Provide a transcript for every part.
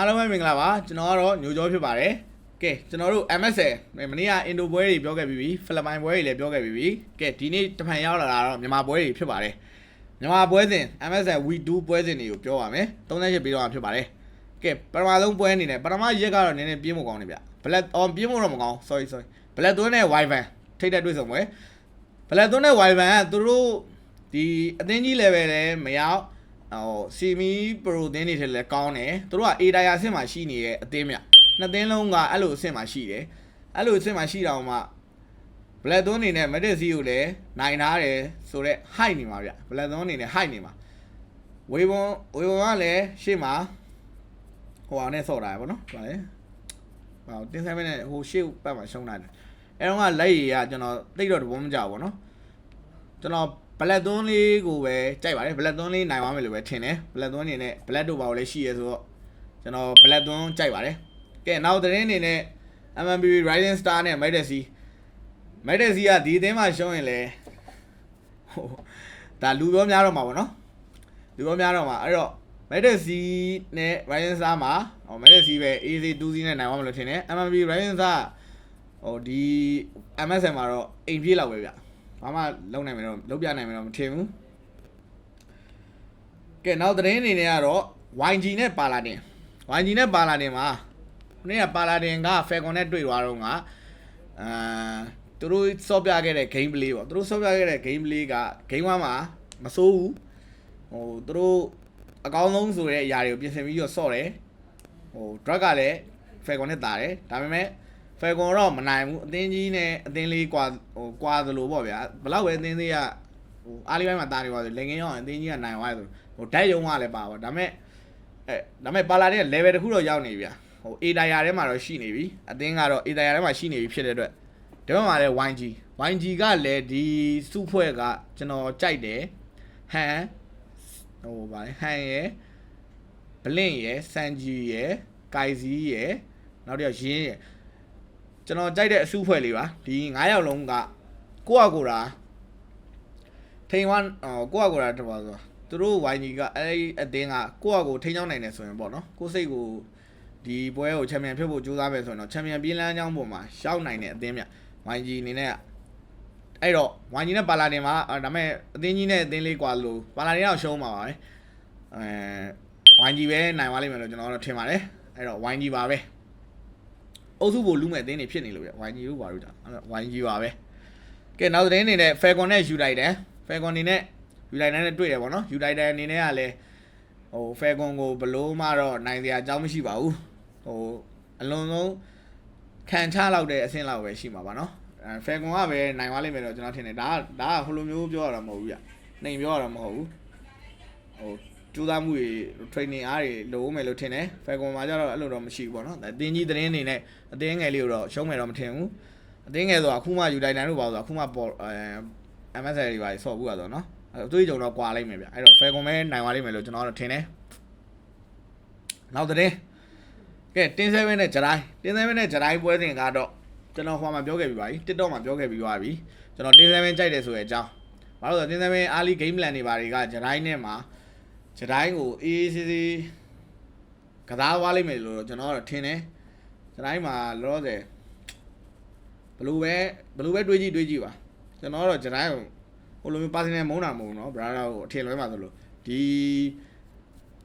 အားလုံးပဲမင်္ဂလာပါကျွန်တော်ကတော့ညိုကျော်ဖြစ်ပါတယ်ကဲကျွန်တော်တို့ MSL မနေ့ကအင်ဒိုပွဲတွေပြောခဲ့ပြီးပြီဖိလစ်ပိုင်ပွဲတွေလည်းပြောခဲ့ပြီးပြီကဲဒီနေ့တဖန်ရောက်လာတာတော့မြန်မာပွဲတွေဖြစ်ပါတယ်မြန်မာပွဲစဉ် MSL We2 ပွဲစဉ်တွေကိုပြောပါမယ်38ပြီးတော့ဖြစ်ပါတယ်ကဲပထမဆုံးပွဲအနေနဲ့ပထမရက်ကတော့နည်းနည်းပြင်းမကောင်းနေဗျ Black on ပြင်းမတော့မကောင်း sorry Black သွင်းနဲ့ Wyvan ထိတ်တဲ့တွေ့ဆုံပွဲ Black သွင်းနဲ့ Wyvan ကသူတို့ဒီအသင်းကြီး level လည်းမရောက်စီမီပရိုတင်းတွေထက်လည်းကောင်းတယ်သူတို့က A တိုင်ယာအဆင့်မှာရှိနေတဲ့အသင်းမြနှစ်သင်းလုံးကအဲ့လိုအဆင့်မှာရှိတယ်အဲ့လိုအဆင့်မှာရှိတာမှ Black သွင်းနေနဲ့ Metal C ကိုလည်းနိုင်ထားတယ်ဆိုတော့ high နေမှာဗျ Black သွင်းနေနဲ့ high နေမှာဝေဘွန်ကလည်းရှေ့မှာဟိုအောင်နဲ့ဆော့တာပဲဗောနော်ဟုတ်တယ်ဟိုတင်းဆိုင်မဲ့နဲ့ဟိုရှေ့ပတ်မှာရှုံးတာတယ်အဲ့တော့ကလက်ရည်ကကျွန်တော်တိတ်တော့တဘောမကြောက်ဗောနော်ကျွန်တော်ဘလက်သွန်းလေးကိုပဲကြိုက်ပါတယ်ဘလက်သွန်းလေးနိုင်သွားမယ်လို့ပဲထင်တယ်ဘလက်သွန်းအနေနဲ့ဘလက်တို့ဘာလို့လဲရှိရဲဆိုတော့ကျွန်တော်ဘလက်သွန်းကြိုက်ပါတယ်ကဲနောက်သတင်းအနေနဲ့ MMB Rising Star နဲ့ Metal C ကဒီအသင်းမှာရှုံးရင်လေဟိုဒါလူပြောများတော့မှာပေါ့နော်လူပြောများတော့မှာအဲ့တော့ Metal C နဲ့ Rising Star မှာMetal C ပဲ AC 2C နဲ့နိုင်သွားမယ်လို့ထင်တယ် MMB Rising Star ဟိုဒီ MSN မှာတော့အိမ်ပြေးလောက်ပဲဗျဘာမှလုံးနိုင်မယ်တော့လုံးပြနိုင်မယ်တော့မထင်ဘူးကဲနောက်သတင်းအနေနဲ့ကတော့ YG နဲ့ပါလာတင်မှာနေ့ကပါလာတင်က Falcon နဲ့တွေ့သွားတော့ကသူတို့စော့ပြခဲ့တဲ့ game play ပေါ့သူတို့စော့ပြခဲ့တဲ့ game play က game 1မှာမစိုးဘူးဟိုသူတို့အကောင်းဆုံးဆိုတဲ့အရာတွေကိုပြင်ဆင်ပြီးတော့စော့တယ်ဟို drug ကလည်း Falcon နဲ့တာတယ်ဒါပေမဲ့Falcon တော့မနိုင်ဘူးအသင်းကြီးနဲ့အသင်းလေးကွာသလိုပေါ့ဗျာဘလောက်ပဲအသင်းသေးကဟိုအားလေးပိုင်းမှာတာနေပါဆိုလင်ကင်းရောက်အသင်းကြီးကနိုင်သွားတယ်ဆိုဟိုဓာတ်ယုံကလည်းပါပါဒါမဲ့ပါလာတဲ့ level တစ်ခုတော့ရောက်နေပြီဟို A တိုင်ယာထဲမှာတော့ရှိနေပြီအသင်းကတော့ A တိုင်ယာထဲမှာရှိနေပြီဖြစ်တဲ့အတွက်ဒီဘက်မှာလည်း YG ကလည်းဒီစုဖွဲ့ကကျွန်တော်ကြိုက်တယ်ဟန်ဟိုဗာဟန်ရယ်ဘလင့်ရယ်စန်ဂျီရယ်ကိုင်စီရယ်နောက်တစ်ယောက်ရင်းရယ်ကျွန်တော်ကြိုက်တဲ့အစုဖွဲ့လေးပါဒီ9ယောက်လုံးကကိုယ့်အကူတာထိန်ဝမ်ကိုယ့်အကူတာတပါဆိုသူတို့ YG ကအဲ့အတင်းကကိုယ့်အကူထိန်းချောင်းနိုင်တယ်ဆိုရင်ပေါ့နော်ကိုယ်စိတ်ကိုဒီပွဲကိုချန်ပီယံဖြစ်ဖို့ကြိုးစားမယ်ဆိုရင်တော့ချန်ပီယံပြေးလမ်းကြောင်းပေါ်မှာရှောက်နိုင်တဲ့အတင်းမြ YG အနေနဲ့အဲ့တော့ YG နဲ့ပါလာတင်မှာဒါမဲ့အတင်းကြီးနဲ့အတင်းလေးကွာလို့ပါလာတင်တော့ရှုံးမှာပါပဲYG ပဲနိုင်သွားလိမ့်မယ်လို့ကျွန်တော်တို့ထင်ပါတယ်အဲ့တော့ YG ပါပဲအုပ်စုဖို့လူမဲ့အသင်းတွေဖြစ်နေလို့ပြ YG တို့ပါလို့ဒါ YG ပါပဲကဲနောက်သတင်းအနေနဲ့ Falcon နဲ့ United Falcon အနေနဲ့ United နဲ့တွေ့တယ်ပေါ့နော် United အနေနဲ့ကလည်းဟို Falcon ကိုဘလို့မှတော့နိုင်စရာအကြောင်းမရှိပါဘူးဟိုအလုံးစုံခံချလောက်တဲ့အဆင့်လောက်ပဲရှိမှာပါနော်Falcon ကပဲနိုင်သွားလိမ့်မယ်တော့ကျွန်တော်ထင်တယ်ဒါကဟိုလိုမျိုးပြောရတာမဟုတ်ဘူးဗျနှိမ်ပြောရတာမဟုတ်ဘူးဟိုကျူးသားမှုတွေ training အားတွေလိုမယ်လို့ထင်တယ် Falcon မှာကျတော့အဲ့လိုတော့မရှိဘူးပေါ့နော်အတင်းကြီးသတင်းအနေနဲ့အတင်းငယ်လေးကိုတော့ရှုံးမယ်တော့မထင်ဘူးအတင်းငယ်ဆိုတာအခုမှ United တို့ပါဆိုတာအခုမှပေါ်MSL တွေပါဆော့ဘူးဆိုတော့နော်အသွေးကြုံတော့ကွာလိုက်မယ်ဗျအဲ့တော့ Falcon ပဲနိုင်သွားလိမ့်မယ်လို့ကျွန်တော်တော့ထင်တယ်နောက်သတင်းကဲတင်း7နဲ့ဂျရိုင်းပွဲစဉ်ကတော့ကျွန်တော်ဟိုမှာပြောခဲ့ပြီးပါပြီ TikTok မှာပြောခဲ့ပြီးသွားပြီကျွန်တော်တင်း7ကြိုက်တယ်ဆိုတဲ့အကြောင်းဘာလို့လဲဆိုတော့တင်း7 early game plan တွေပါတွေကဂျရိုင်းနဲ့မှာဂျတိုင်းကိုအေးစီစီကစားသွားလိမ့်မယ်လို့ကျွန်တော်တော့ထင်တယ်ဂျတိုင်းမှာလောဆယ်ဘလူးပဲတွေးကြည့်ပါကျွန်တော်တော့ဂျတိုင်းကိုဟိုလိုမျိုးပါစင်နယ်မုန်းတာမဟုတ်ဘူးเนาะ brother ကိုအထင်လွဲမှာဆိုလို့ဒီ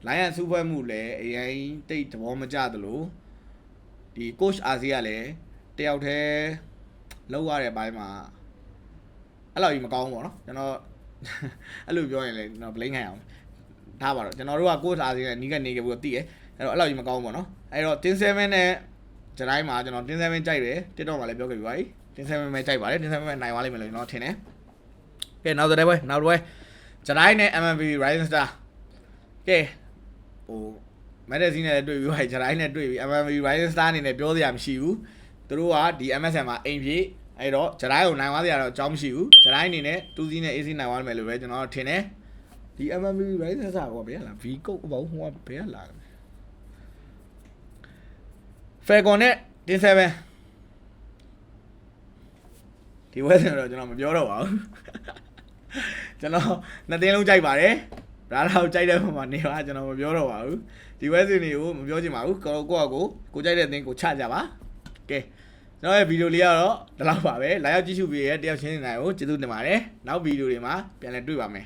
လိုင်းရန်စုဖွဲ့မှုလည်းအရင်တိတ်သဘောမကျသလိုဒီ coach RC ကလည်းတယောက်တည်းလောက်ရတဲ့ဘိုင်းမှာအဲ့လိုကြီးမကောင်းဘူးပေါ့เนาะကျွန်တော်အဲ့လိုပြောရင်လည်းကျွန်တော် blame ခံရအောင်ထားပါတော့ကျွန်တော်တို့ကကိုးစားစီနဲ့နီးကနေခဲ့ပြီးတော့တည်တယ်အဲ့တော့အဲ့လောက်ကြီးမကောင်းဘူးပေါ့နော်အဲ့တော့တင်း7နဲ့ဂျတိုင်းမှာကျွန်တော်တင်း7ကြိုက်တယ် TikTok မှာလည်းပြောခဲ့ပြီးပါပြီတင်း7ပဲကြိုက်ပါတယ်တင်း7ပဲနိုင်သွားလိမ့်မယ်လို့ကျွန်တော်ထင်တယ်ကဲနောက်တဲ့ပွဲဂျတိုင်းနဲ့ MMB Rising Star ကဲဟိုမက်ဒစီနဲ့တွေ့ပြီးပါဂျတိုင်းနဲ့တွေ့ပြီး MMB Rising Star အနေနဲ့ပြောစရာမရှိဘူးသူတို့ကဒီ MSN မှာအိမ်ပြေးအဲ့တော့ဂျတိုင်းကိုနိုင်သွားစရာတော့အကြောင်းမရှိဘူးဂျတိုင်းအနေနဲ့ 2C နဲ့ AC နိုင်သွားမယ်လို့ပဲကျွန်တော်ထင်တယ်ဒီ MMB Rising Star ကဘယ်လာ V code အပေါင်းဟိုကဘယ်လာလဲ Falcon နဲ့တင်း7ဒီဝက်စင်တော့ကျွန်တော်မပြောတော့ပါဘူးကျွန်တော်နှစ်သင်းလုံးကြိုက်ပါတယ် ဒါတော့ကြိုက်တဲ့ပုံမှာနေပါကျွန်တော်မပြောတော့ပါဘူးဒီဝဲစင်တွေကိုမပြောချင်ပါဘူးကိုကြိုက်တဲ့အသင်းကိုချကြပါကဲကျွန်တော်ရဲ့ဗီဒီယိုလေးကတော့ဒီလောက်ပါပဲလာရောက်ကြည့်ရှုပေးရတဲ့တယောက်ချင်းနေနိုင်ကိုကျေးဇူးတင်ပါတယ်နောက်ဗီဒီယိုတွေမှာပြန်လည်တွေ့ပါမယ်